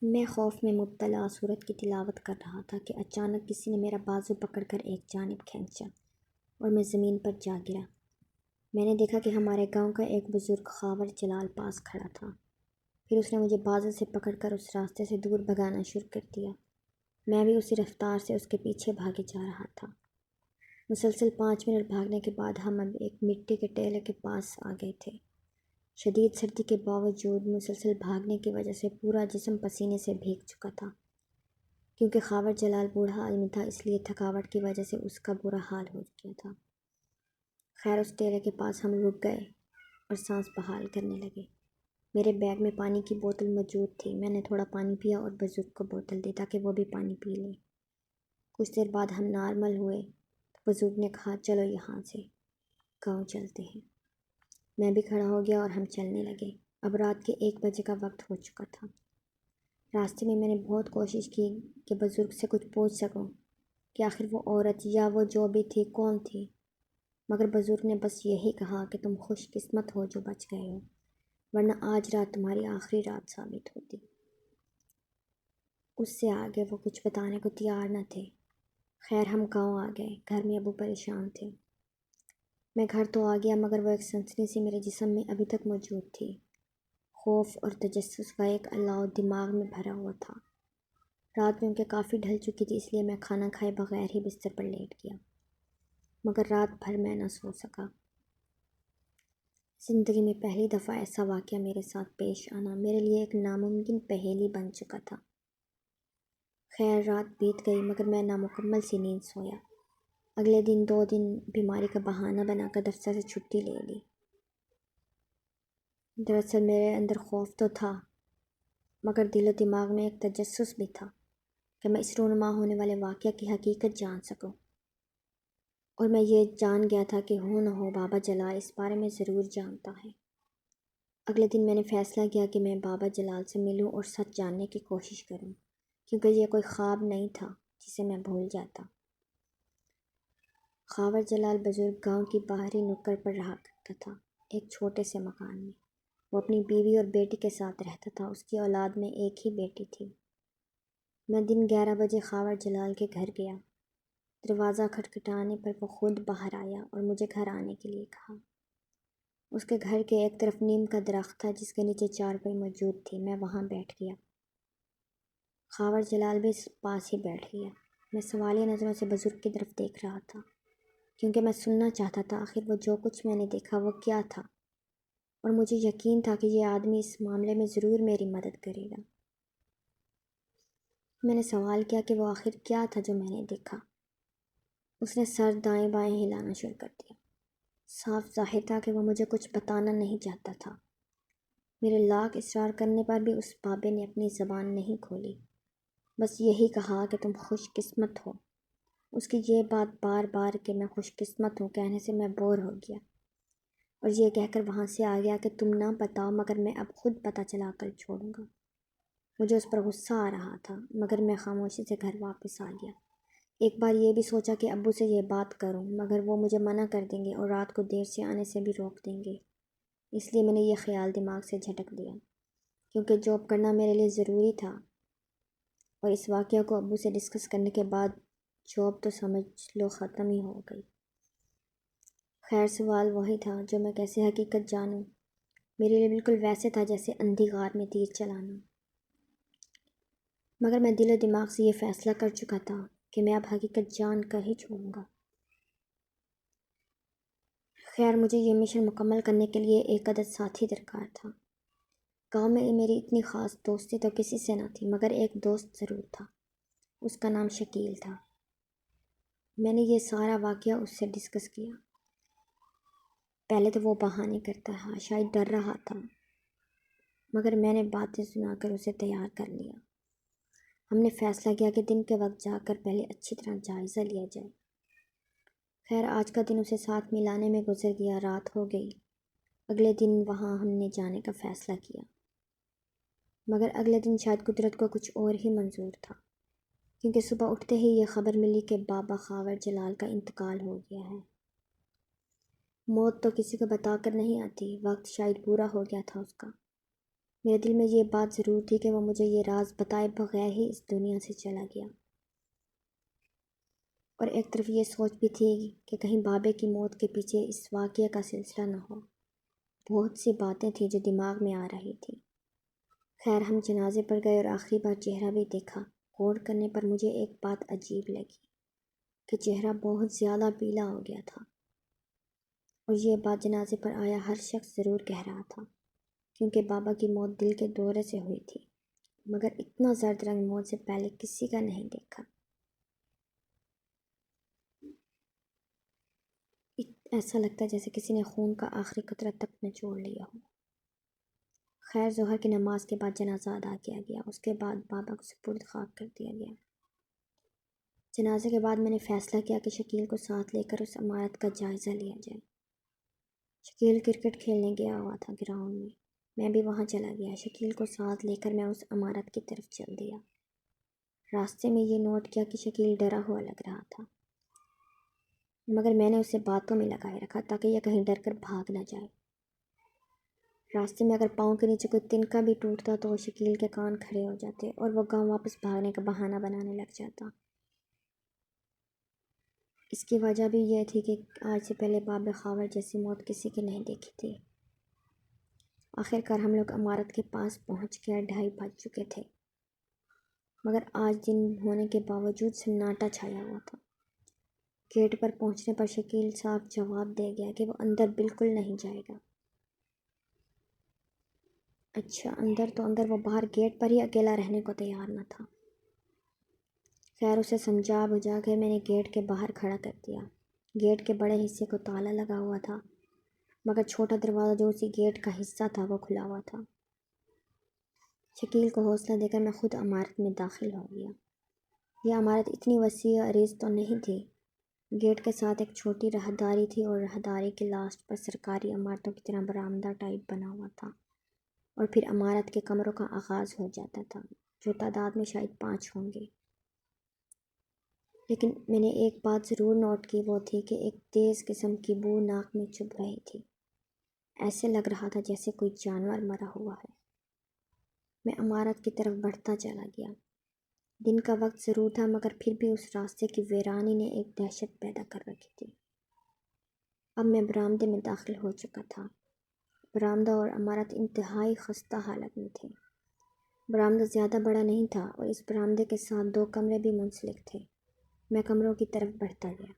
میں خوف میں مبتلا سورت کی تلاوت کر رہا تھا کہ اچانک کسی نے میرا بازو پکڑ کر ایک جانب کھینچا اور میں زمین پر جا گرا۔ میں نے دیکھا کہ ہمارے گاؤں کا ایک بزرگ خاور جلال پاس کھڑا تھا۔ پھر اس نے مجھے بازو سے پکڑ کر اس راستے سے دور بھگانا شروع کر دیا۔ میں بھی اسی رفتار سے اس کے پیچھے بھاگے جا رہا تھا۔ مسلسل 5 منٹ بھاگنے کے بعد ہم اب ایک مٹی کے ٹیلے کے پاس آ گئے تھے۔ شدید سردی کے باوجود مسلسل بھاگنے کی وجہ سے پورا جسم پسینے سے بھیگ چکا تھا۔ کیونکہ خاور جلال بوڑھا آدمی تھا، اس لیے تھکاوٹ کی وجہ سے اس کا برا حال ہو گیا تھا۔ خیر اس ٹیلے کے پاس ہم رک گئے اور سانس بحال کرنے لگے۔ میرے بیگ میں پانی کی بوتل موجود تھی۔ میں نے تھوڑا پانی پیا اور بزرگ کو بوتل دی تاکہ وہ بھی پانی پی لے۔ کچھ دیر بعد ہم نارمل ہوئے تو بزرگ نے کہا، چلو یہاں سے گاؤں چلتے ہیں۔ میں بھی کھڑا ہو گیا اور ہم چلنے لگے۔ اب رات کے 1 بجے کا وقت ہو چکا تھا۔ راستے میں نے بہت کوشش کی کہ بزرگ سے کچھ پوچھ سکوں کہ آخر وہ عورت یا وہ جو بھی تھی کون تھی، مگر بزرگ نے بس یہی کہا کہ تم خوش قسمت ہو جو بچ گئے ہو، ورنہ آج رات تمہاری آخری رات ثابت ہوتی۔ اس سے آگے وہ کچھ بتانے کو تیار نہ تھے۔ خیر ہم گاؤں آ گئے۔ گھر میں ابو پریشان تھے۔ میں گھر تو آ گیا مگر وہ ایک سنسنی سی میرے جسم میں ابھی تک موجود تھی۔ خوف اور تجسس کا ایک الاؤ دماغ میں بھرا ہوا تھا۔ رات میں کافی ڈھل چکی تھی، اس لیے میں کھانا کھائے بغیر ہی بستر پر لیٹ گیا، مگر رات بھر میں نہ سو سکا۔ زندگی میں پہلی دفعہ ایسا واقعہ میرے ساتھ پیش آنا میرے لیے ایک ناممکن پہیلی بن چکا تھا۔ خیر رات بیت گئی مگر میں نامکمل سی نیند سویا۔ اگلے دن 2 دن بیماری کا بہانہ بنا کر دفتر سے چھٹی لے لی۔ دراصل میرے اندر خوف تو تھا مگر دل و دماغ میں ایک تجسس بھی تھا کہ میں اس رونما ہونے والے واقعہ کی حقیقت جان سکوں، اور میں یہ جان گیا تھا کہ ہو نہ ہو بابا جلال اس بارے میں ضرور جانتا ہے۔ اگلے دن میں نے فیصلہ کیا کہ میں بابا جلال سے ملوں اور سچ جاننے کی کوشش کروں، کیونکہ یہ کوئی خواب نہیں تھا جسے میں بھول جاتا۔ خاور جلال بزرگ گاؤں کی باہری نکڑ پر رہا کرتا تھا، ایک چھوٹے سے مکان میں۔ وہ اپنی بیوی اور بیٹی کے ساتھ رہتا تھا۔ اس کی اولاد میں ایک ہی بیٹی تھی۔ میں دن 11 بجے خاور جلال کے گھر گیا۔ دروازہ کھٹکھٹانے پر وہ خود باہر آیا اور مجھے گھر آنے کے لیے کہا۔ اس کے گھر کے ایک طرف نیم کا درخت تھا جس کے نیچے چارپائی موجود تھی۔ میں وہاں بیٹھ گیا۔ خاور جلال بھی پاس ہی بیٹھ گیا۔ میں سوالیہ نظروں سے بزرگ کی طرف دیکھ رہا تھا، کیونکہ میں سننا چاہتا تھا آخر وہ جو کچھ میں نے دیکھا وہ کیا تھا، اور مجھے یقین تھا کہ یہ آدمی اس معاملے میں ضرور میری مدد کرے گا۔ میں نے سوال کیا کہ وہ آخر کیا تھا جو میں نے دیکھا۔ اس نے سر دائیں بائیں ہلانا شروع کر دیا۔ صاف ظاہر تھا کہ وہ مجھے کچھ بتانا نہیں چاہتا تھا۔ میرے لاکھ اصرار کرنے پر بھی اس بابے نے اپنی زبان نہیں کھولی، بس یہی کہا کہ تم خوش قسمت ہو۔ اس کی یہ بات بار بار کہ میں خوش قسمت ہوں کہنے سے میں بور ہو گیا، اور یہ کہہ کر وہاں سے آ گیا کہ تم نہ بتاؤ مگر میں اب خود پتہ چلا کر چھوڑوں گا۔ مجھے اس پر غصہ آ رہا تھا مگر میں خاموشی سے گھر واپس آ گیا۔ ایک بار یہ بھی سوچا کہ ابو سے یہ بات کروں مگر وہ مجھے منع کر دیں گے اور رات کو دیر سے آنے سے بھی روک دیں گے، اس لیے میں نے یہ خیال دماغ سے جھٹک دیا، کیونکہ جاب کرنا میرے لیے ضروری تھا، اور اس واقعہ کو ابو سے ڈسکس کرنے کے بعد جاب تو سمجھ لو ختم ہی ہو گئی۔ خیر سوال وہی تھا جو میں کیسے حقیقت جانوں۔ میرے لیے بالکل ویسے تھا جیسے اندھی غار میں تیر چلانا، مگر میں دل و دماغ سے یہ فیصلہ کر چکا تھا کہ میں اب حقیقت جان کر ہی چھوڑوں گا۔ خیر مجھے یہ مشن مکمل کرنے کے لیے ایک عدد ساتھی درکار تھا۔ گاؤں میں میری اتنی خاص دوستی تو کسی سے نہ تھی مگر ایک دوست ضرور تھا، اس کا نام شکیل تھا۔ میں نے یہ سارا واقعہ اس سے ڈسکس کیا۔ پہلے تو وہ بہانے کرتا رہا، شاید ڈر رہا تھا، مگر میں نے باتیں سنا کر اسے تیار کر لیا۔ ہم نے فیصلہ کیا کہ دن کے وقت جا کر پہلے اچھی طرح جائزہ لیا جائے۔ خیر آج کا دن اسے ساتھ ملانے میں گزر گیا۔ رات ہو گئی۔ اگلے دن وہاں ہم نے جانے کا فیصلہ کیا، مگر اگلے دن شاید قدرت کو کچھ اور ہی منظور تھا، کیونکہ صبح اٹھتے ہی یہ خبر ملی کہ بابا خاور جلال کا انتقال ہو گیا ہے۔ موت تو کسی کو بتا کر نہیں آتی، وقت شاید پورا ہو گیا تھا اس کا۔ میرے دل میں یہ بات ضرور تھی کہ وہ مجھے یہ راز بتائے بغیر ہی اس دنیا سے چلا گیا، اور ایک طرف یہ سوچ بھی تھی کہ کہیں بابے کی موت کے پیچھے اس واقعے کا سلسلہ نہ ہو۔ بہت سی باتیں تھیں جو دماغ میں آ رہی تھی۔ خیر ہم جنازے پر گئے اور آخری بار چہرہ بھی دیکھا۔ غور کرنے پر مجھے ایک بات عجیب لگی کہ چہرہ بہت زیادہ پیلا ہو گیا تھا، اور یہ بات جنازے پر آیا ہر شخص ضرور کہہ رہا تھا، کیونکہ بابا کی موت دل کے دورے سے ہوئی تھی، مگر اتنا زرد رنگ موت سے پہلے کسی کا نہیں دیکھا۔ ایسا لگتا ہے جیسے کسی نے خون کا آخری قطرہ تک نچوڑ لیا ہو۔ خیر ظہر کی نماز کے بعد جنازہ ادا کیا گیا، اس کے بعد بابا کو سپرد خاک کر دیا گیا۔ جنازے کے بعد میں نے فیصلہ کیا کہ شکیل کو ساتھ لے کر اس عمارت کا جائزہ لیا جائے۔ شکیل کرکٹ کھیلنے گیا ہوا تھا گراؤنڈ میں بھی وہاں چلا گیا۔ شکیل کو ساتھ لے کر میں اس عمارت کی طرف چل دیا۔ راستے میں یہ نوٹ کیا کہ شکیل ڈرا ہوا لگ رہا تھا، مگر میں نے اسے باتوں میں لگائے رکھا تاکہ یہ کہیں ڈر کر بھاگ نہ جائے۔ راستے میں اگر پاؤں کے نیچے کوئی تنکا بھی ٹوٹتا تو وہ شکیل کے کان کھڑے ہو جاتے اور وہ گاؤں واپس بھاگنے کا بہانہ بنانے لگ جاتا۔ اس کی وجہ بھی یہ تھی کہ آج سے پہلے باب خاور جیسی موت کسی کی نہیں دیکھی تھی۔ آخر کار ہم لوگ عمارت کے پاس پہنچ گئے۔ 2:30 بج چکے تھے، مگر آج دن ہونے کے باوجود سناٹا چھایا ہوا تھا۔ گیٹ پر پہنچنے پر شکیل صاحب جواب دے گیا کہ وہ اندر بالکل نہیں جائے گا۔ اچھا اندر تو اندر، وہ باہر گیٹ پر ہی اکیلا رہنے کو تیار نہ تھا۔ خیر اسے سمجھا بجھا کر میں نے گیٹ کے باہر کھڑا کر دیا۔ گیٹ کے بڑے حصے کو تالا لگا ہوا تھا، مگر چھوٹا دروازہ جو اسی گیٹ کا حصہ تھا وہ کھلا ہوا تھا۔ شکیل کو حوصلہ دے کر میں خود عمارت میں داخل ہو گیا۔ یہ عمارت اتنی وسیع عریض تو نہیں تھی۔ گیٹ کے ساتھ ایک چھوٹی راہداری تھی اور راہداری کے لاسٹ پر سرکاری عمارتوں کی طرح برآمدہ ٹائپ بنا ہوا تھا، اور پھر عمارت کے کمروں کا آغاز ہو جاتا تھا، جو تعداد میں شاید 5 ہوں گے۔ لیکن میں نے ایک بات ضرور نوٹ کی، وہ تھی کہ ایک تیز قسم کی بو ناک میں چبھ رہی تھی۔ ایسے لگ رہا تھا جیسے کوئی جانور مرا ہوا ہے۔ میں عمارت کی طرف بڑھتا چلا گیا۔ دن کا وقت ضرور تھا، مگر پھر بھی اس راستے کی ویرانی نے ایک دہشت پیدا کر رکھی تھی۔ اب میں برآمدے میں داخل ہو چکا تھا۔ برآمدہ اور عمارت انتہائی خستہ حالت میں تھے۔ برآمدہ زیادہ بڑا نہیں تھا اور اس برآمدے کے ساتھ 2 کمرے بھی منسلک تھے۔ میں کمروں کی طرف بڑھتا گیا۔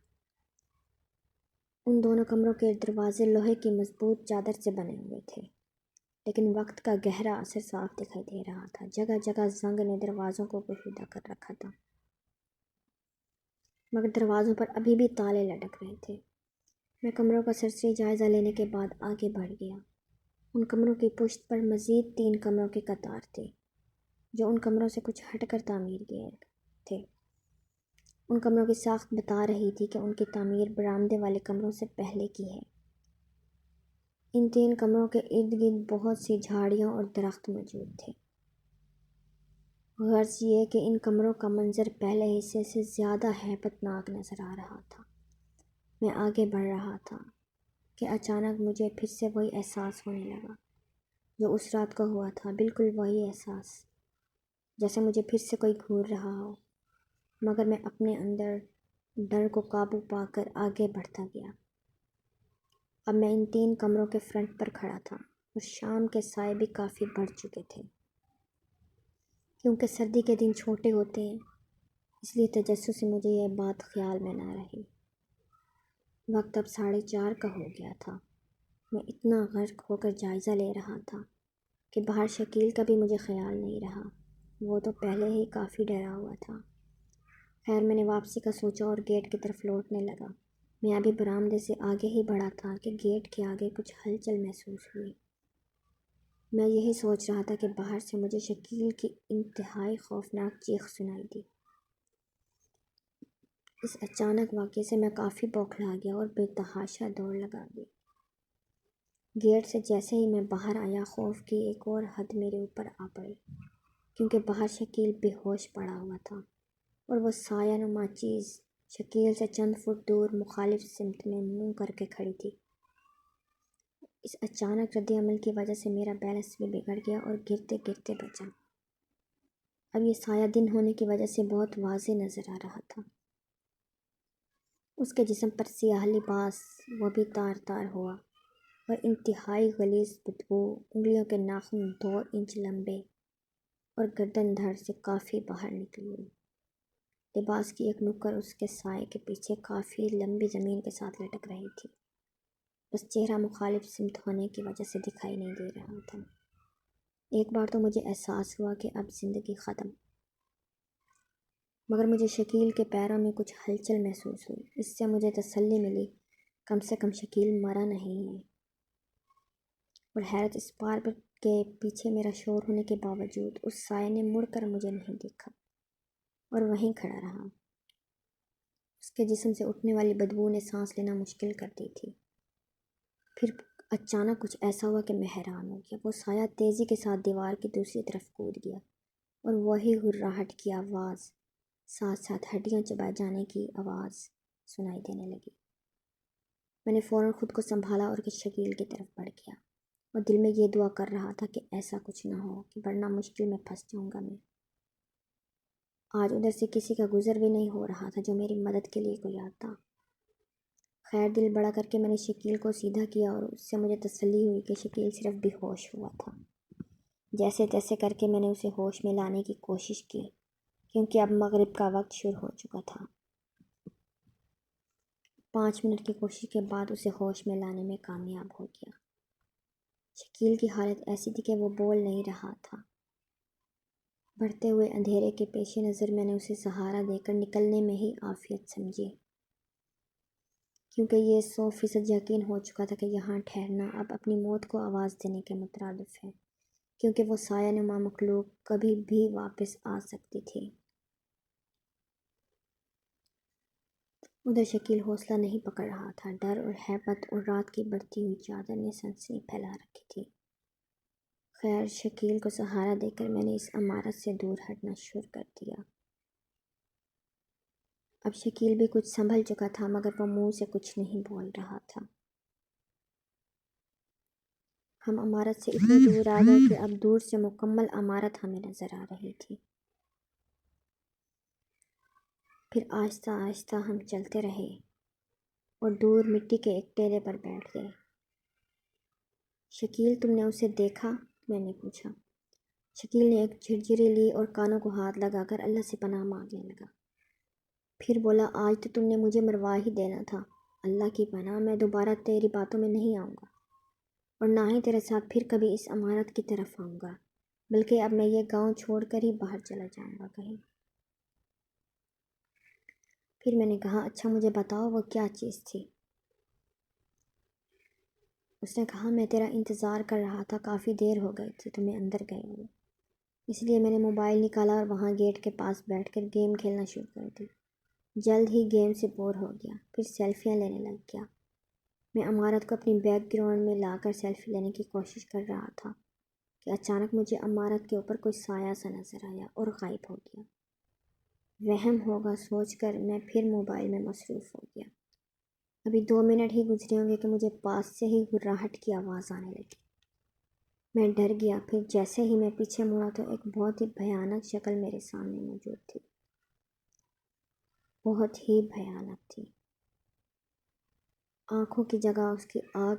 ان دونوں کمروں کے دروازے لوہے کی مضبوط چادر سے بنے ہوئے تھے، لیکن وقت کا گہرا اثر صاف دکھائی دے رہا تھا۔ جگہ جگہ زنگ نے دروازوں کو پوشیدہ کر رکھا تھا، مگر دروازوں پر ابھی بھی تالے لٹک رہے تھے۔ میں کمروں کا سرسری جائزہ لینے کے بعد آگے بڑھ گیا۔ ان کمروں کی پشت پر مزید 3 کمروں کی قطار تھی، جو ان کمروں سے کچھ ہٹ کر تعمیر کیے تھے۔ ان کمروں کی ساخت بتا رہی تھی کہ ان کی تعمیر برآمدے والے کمروں سے پہلے کی ہے۔ ان 3 کمروں کے ارد گرد بہت سی جھاڑیاں اور درخت موجود تھے۔ غرض یہ کہ ان کمروں کا منظر پہلے حصے سے زیادہ ہیبت ناک نظر آ رہا تھا۔ میں آگے بڑھ رہا تھا کہ اچانک مجھے پھر سے وہی احساس ہونے لگا جو اس رات کو ہوا تھا، بالکل وہی احساس، جیسے مجھے پھر سے کوئی گھور رہا ہو۔ مگر میں اپنے اندر ڈر کو قابو پا کر آگے بڑھتا گیا۔ اب میں ان 3 کمروں کے فرنٹ پر کھڑا تھا، اور شام کے سائے بھی کافی بڑھ چکے تھے۔ کیونکہ سردی کے دن چھوٹے ہوتے ہیں، اس لیے تجسس سے مجھے یہ بات خیال میں نہ رہی۔ وقت اب 4:30 کا ہو گیا تھا۔ میں اتنا غرق ہو کر جائزہ لے رہا تھا کہ باہر شکیل کا بھی مجھے خیال نہیں رہا۔ وہ تو پہلے ہی کافی ڈرا ہوا تھا۔ خیر میں نے واپسی کا سوچا اور گیٹ کی طرف لوٹنے لگا۔ میں ابھی برآمدے سے آگے ہی بڑھا تھا کہ گیٹ کے آگے کچھ ہلچل محسوس ہوئی۔ میں یہی سوچ رہا تھا کہ باہر سے مجھے شکیل کی انتہائی خوفناک چیخ سنائی دی۔ اس اچانک واقعے سے میں کافی بوکھلا گیا اور بے تحاشا دوڑ لگا دی۔ گیٹ سے جیسے ہی میں باہر آیا، خوف کی ایک اور حد میرے اوپر آ پڑی، کیونکہ باہر شکیل بے ہوش پڑا ہوا تھا، اور وہ سایہ نما چیز شکیل سے چند فٹ دور مخالف سمت میں منہ کر کے کھڑی تھی۔ اس اچانک رد عمل کی وجہ سے میرا بیلنس بھی بگڑ گیا اور گرتے گرتے بچا۔ اب یہ سایہ دن ہونے کی وجہ سے بہت واضح نظر آ رہا تھا۔ اس کے جسم پر سیاہ لباس، وہ بھی تار تار ہوا، اور انتہائی غلیظ بدبو، انگلیوں کے ناخن 2 انچ لمبے اور گردن دھڑ سے کافی باہر نکلی ہوئی۔ لباس کی ایک نکر اس کے سائے کے پیچھے کافی لمبی زمین کے ساتھ لٹک رہی تھی، بس چہرہ مخالف سمت ہونے کی وجہ سے دکھائی نہیں دے رہا تھا۔ ایک بار تو مجھے احساس ہوا کہ اب زندگی ختم، مگر مجھے شکیل کے پیروں میں کچھ ہلچل محسوس ہوئی۔ اس سے مجھے تسلی ملی، کم سے کم شکیل مرا نہیں ہے۔ اور حیرت اس بات کے پیچھے میرا شور ہونے کے باوجود اس سائے نے مڑ کر مجھے نہیں دیکھا اور وہیں کھڑا رہا۔ اس کے جسم سے اٹھنے والی بدبو نے سانس لینا مشکل کر دی تھی۔ پھر اچانک کچھ ایسا ہوا کہ میں حیران ہو گیا۔ وہ سایہ تیزی کے ساتھ دیوار کی دوسری طرف کود گیا اور وہی ہرراہٹ کی آواز، ساتھ ساتھ ہڈیاں چبائے جانے کی آواز سنائی دینے لگی۔ میں نے فوراً خود کو سنبھالا اور شکیل کی طرف بڑھ گیا اور دل میں یہ دعا کر رہا تھا کہ ایسا کچھ نہ ہو کہ ورنہ مشکل میں پھنس جاؤں گا میں۔ آج ادھر سے کسی کا گزر بھی نہیں ہو رہا تھا جو میری مدد کے لیے کوئی آتا۔ خیر، دل بڑا کر کے میں نے شکیل کو سیدھا کیا اور اس سے مجھے تسلی ہوئی کہ شکیل صرف بے ہوش ہوا تھا۔ جیسے تیسے کر کے میں نے اسے ہوش میں لانے کی کوشش کی، کیونکہ اب مغرب کا وقت شروع ہو چکا تھا۔ 5 منٹ کی کوشش کے بعد اسے ہوش میں لانے میں کامیاب ہو گیا۔ شکیل کی حالت ایسی تھی کہ وہ بول نہیں رہا تھا۔ بڑھتے ہوئے اندھیرے کے پیش نظر میں نے اسے سہارا دے کر نکلنے میں ہی عافیت سمجھی، کیونکہ یہ 100% یقین ہو چکا تھا کہ یہاں ٹھہرنا اب اپنی موت کو آواز دینے کے مترادف ہے، کیونکہ وہ سایہ نما مخلوق کبھی بھی واپس آ سکتی تھی۔ ادھر شکیل حوصلہ نہیں پکڑ رہا تھا۔ ڈر اور ہیبت اور رات کی بڑھتی ہوئی چادر نے سنسنی پھیلا رکھی تھی۔ خیر، شکیل کو سہارا دے کر میں نے اس عمارت سے دور ہٹنا شروع کر دیا۔ اب شکیل بھی کچھ سنبھل چکا تھا، مگر وہ منہ سے کچھ نہیں بول رہا تھا۔ ہم عمارت سے اتنے دور آ گئے کہ اب دور سے مکمل عمارت ہمیں نظر آ رہی تھی۔ پھر آہستہ آہستہ ہم چلتے رہے اور دور مٹی کے ایک ٹیلے پر بیٹھ گئے۔ شکیل، تم نے اسے دیکھا؟ میں نے پوچھا۔ شکیل نے ایک جھرجھری لی اور کانوں کو ہاتھ لگا کر اللہ سے پناہ مانگنے لگا۔ پھر بولا، آج تو تم نے مجھے مروا ہی دینا تھا۔ اللہ کی پناہ، میں دوبارہ تیری باتوں میں نہیں آؤں گا، اور نہ ہی تیرے ساتھ پھر کبھی اس عمارت کی طرف آؤں گا، بلکہ اب میں یہ گاؤں چھوڑ کر ہی باہر چلا جاؤں گا کہیں۔ پھر میں نے کہا، اچھا مجھے بتاؤ وہ کیا چیز تھی؟ اس نے کہا، میں تیرا انتظار کر رہا تھا، کافی دیر ہو گئی تھی تمہیں اندر گئے ہوئے، اس لیے میں نے موبائل نکالا اور وہاں گیٹ کے پاس بیٹھ کر گیم کھیلنا شروع کر دی۔ جلد ہی گیم سے بور ہو گیا، پھر سیلفیاں لینے لگ گیا۔ میں عمارت کو اپنی بیک گراؤنڈ میں لا کر سیلفی لینے کی کوشش کر رہا تھا کہ اچانک مجھے عمارت کے اوپر کوئی سایہ سا نظر آیا اور غائب ہو گیا۔ وہم ہوگا سوچ کر میں پھر موبائل میں مصروف ہو گیا۔ ابھی 2 منٹ ہی گزرے ہوں گے کہ مجھے پاس سے ہی ہرراہٹ کی آواز آنے لگی۔ میں ڈر گیا، پھر جیسے ہی میں پیچھے مڑا تو ایک بہت ہی بھیانک شکل میرے سامنے موجود تھی۔ بہت ہی بھیانک تھی۔ آنکھوں کی جگہ اس کی آگ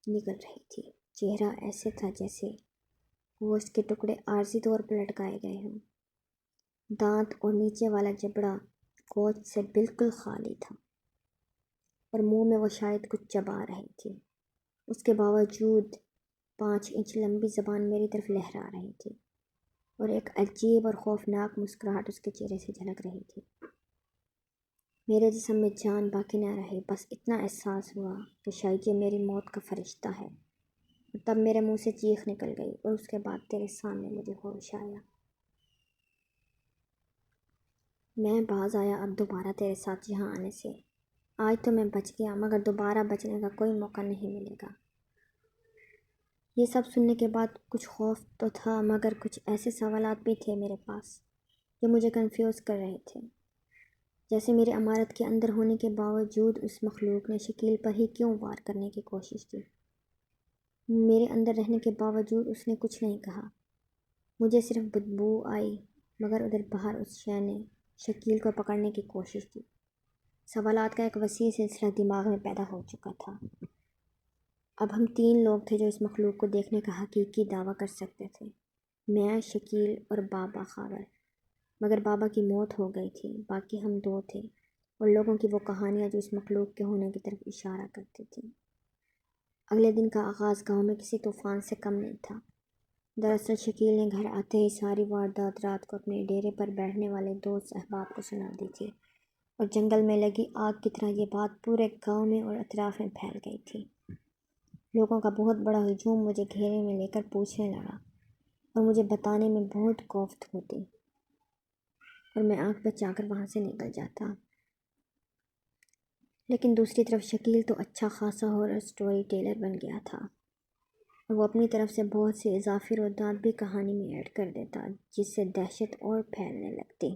نکل رہی تھی۔ چہرہ ایسے تھا جیسے گوشت کے ٹکڑے عارضی طور پر لٹکائے گئے ہوں۔ دانت اور نیچے والا جبڑا گوشت سے بالکل خالی تھا، اور منہ میں وہ شاید کچھ چبا رہی تھی۔ اس کے باوجود 5 انچ لمبی زبان میری طرف لہرا رہی تھی، اور ایک عجیب اور خوفناک مسکراہٹ اس کے چہرے سے جھلک رہی تھی۔ میرے جسم میں جان باقی نہ رہی، بس اتنا احساس ہوا کہ شاید یہ میری موت کا فرشتہ ہے، اور تب میرے منہ سے چیخ نکل گئی، اور اس کے بعد تیرے سامنے مجھے ہوش آیا۔ میں باز آیا اب دوبارہ تیرے ساتھ یہاں آنے سے۔ آج تو میں بچ گیا، مگر دوبارہ بچنے کا کوئی موقع نہیں ملے گا۔ یہ سب سننے کے بعد کچھ خوف تو تھا، مگر کچھ ایسے سوالات بھی تھے میرے پاس جو مجھے کنفیوز کر رہے تھے، جیسے میرے عمارت کے اندر ہونے کے باوجود اس مخلوق نے شکیل پر ہی کیوں وار کرنے کی کوشش کی؟ میرے اندر رہنے کے باوجود اس نے کچھ نہیں کہا، مجھے صرف بدبو آئی، مگر ادھر باہر اس شے نے شکیل کو پکڑنے کی کوشش کی۔ سوالات کا ایک وسیع سلسلہ دماغ میں پیدا ہو چکا تھا۔ اب ہم 3 لوگ تھے جو اس مخلوق کو دیکھنے کا حقیقی دعویٰ کر سکتے تھے، میں، شکیل اور بابا خاور۔ مگر بابا کی موت ہو گئی تھی، باقی ہم 2 تھے، اور لوگوں کی وہ کہانیاں جو اس مخلوق کے ہونے کی طرف اشارہ کرتی تھیں۔ اگلے دن کا آغاز گاؤں میں کسی طوفان سے کم نہیں تھا۔ دراصل شکیل نے گھر آتے ہی ساری واردات رات کو اپنے ڈیرے پر بیٹھنے والے دوست احباب کو سنا دی تھی، اور جنگل میں لگی آگ کی طرح یہ بات پورے گاؤں میں اور اطراف میں پھیل گئی تھی۔ لوگوں کا بہت بڑا ہجوم مجھے گھیرے میں لے کر پوچھنے لگا، اور مجھے بتانے میں بہت کوفت ہوتی، اور میں آنکھ بچا کر وہاں سے نکل جاتا۔ لیکن دوسری طرف شکیل تو اچھا خاصا ہارر سٹوری ٹیلر بن گیا تھا، اور وہ اپنی طرف سے بہت سی اضافی روایات بھی کہانی میں ایڈ کر دیتا، جس سے دہشت اور پھیلنے لگتی۔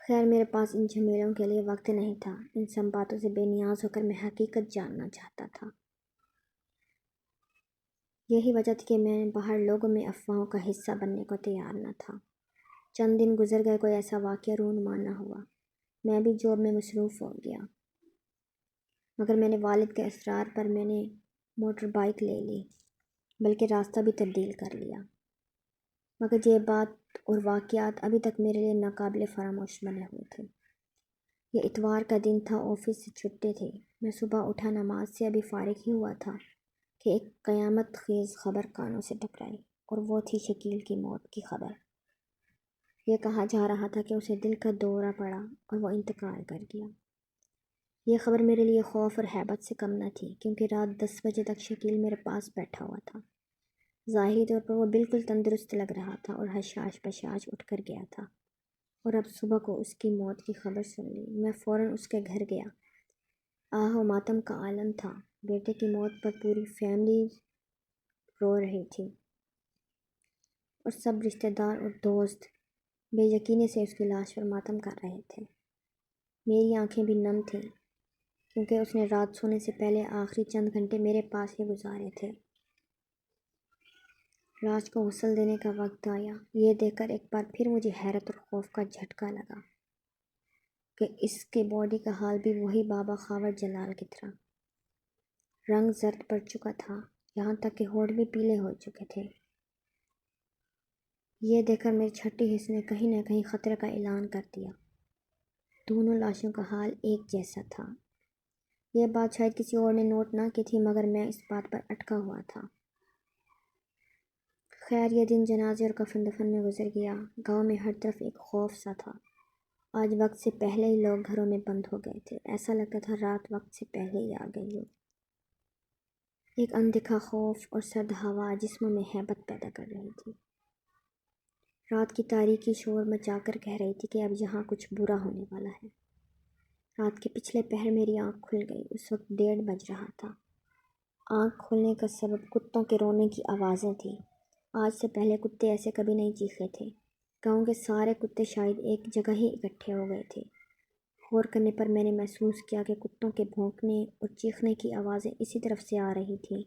خیر میرے پاس ان جھمیلوں کے لیے وقت نہیں تھا، ان سب باتوں سے بے نیاز ہو کر میں حقیقت جاننا چاہتا تھا۔ یہی وجہ تھی کہ میں باہر لوگوں میں افواہوں کا حصہ بننے کو تیار نہ تھا۔ چند دن گزر گئے، کوئی ایسا واقعہ رونما نہ ہوا، میں بھی جاب میں مصروف ہو گیا۔ مگر میں نے والد کے اصرار پر میں نے موٹر بائیک لے لی، بلکہ راستہ بھی تبدیل کر لیا۔ مگر یہ بات اور واقعات ابھی تک میرے لیے ناقابل فراموش بنے ہوئے تھے۔ یہ اتوار کا دن تھا، آفس سے چھٹی تھی۔ میں صبح اٹھا، نماز سے ابھی فارغ ہی ہوا تھا کہ ایک قیامت خیز خبر کانوں سے ٹکرائی، اور وہ تھی شکیل کی موت کی خبر۔ یہ کہا جا رہا تھا کہ اسے دل کا دورہ پڑا اور وہ انتقال کر گیا۔ یہ خبر میرے لیے خوف اور ہیبت سے کم نہ تھی، کیونکہ رات 10 بجے تک شکیل میرے پاس بیٹھا ہوا تھا۔ ظاہری طور پر وہ بالکل تندرست لگ رہا تھا اور حشاش بشاش اٹھ کر گیا تھا، اور اب صبح کو اس کی موت کی خبر سن لی۔ میں فوراً اس کے گھر گیا۔ آہ و ماتم کا عالم تھا۔ بیٹے کی موت پر پوری فیملی رو رہی تھی، اور سب رشتہ دار اور دوست بے یقینی سے اس کی لاش پر ماتم کر رہے تھے۔ میری آنکھیں بھی نم تھیں، کیونکہ اس نے رات سونے سے پہلے آخری چند گھنٹے میرے پاس ہی گزارے تھے۔ لاش کو غسل دینے کا وقت آیا۔ یہ دیکھ کر ایک بار پھر مجھے حیرت اور خوف کا جھٹکا لگا کہ اس کے باڈی کا حال بھی وہی بابا خاور جلال کی طرح۔ رنگ زرد پڑ چکا تھا، یہاں تک کہ ہونٹ بھی پیلے ہو چکے تھے۔ یہ دیکھ کر میرے چھٹی حس نے کہیں نہ کہیں خطرے کا اعلان کر دیا۔ دونوں لاشوں کا حال ایک جیسا تھا۔ یہ بات شاید کسی اور نے نوٹ نہ کی تھی، مگر میں اس بات پر اٹکا ہوا تھا۔ خیر یہ دن جنازے اور کفن دفن میں گزر گیا۔ گاؤں میں ہر طرف ایک خوف سا تھا۔ آج وقت سے پہلے ہی لوگ گھروں میں بند ہو گئے تھے، ایسا لگتا تھا رات وقت سے پہلے ہی آ گئی ہو۔ ایک اندیکھا خوف اور سرد ہوا جسموں میں ہیبت پیدا کر رہی تھی۔ رات کی تاریکی شور مچا کر کہہ رہی تھی کہ اب یہاں کچھ برا ہونے والا ہے۔ رات کے پچھلے پہر میری آنکھ کھل گئی۔ اس وقت 1:30 بج رہا تھا۔ آنکھ کھلنے کا سبب کتوں کے رونے کی آوازیں تھیں۔ آج سے پہلے کتے ایسے کبھی نہیں چیخے تھے۔ گاؤں کے سارے کتے شاید ایک جگہ ہی اکٹھے ہو گئے تھے۔ غور کرنے پر میں نے محسوس کیا کہ کتوں کے بھونکنے اور چیخنے کی آوازیں اسی طرف سے آ رہی تھیں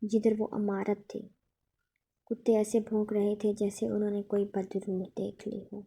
جدھر وہ عمارت تھی۔ کتے ایسے بھونک رہے تھے جیسے انہوں نے کوئی بد روح دیکھ لی ہو۔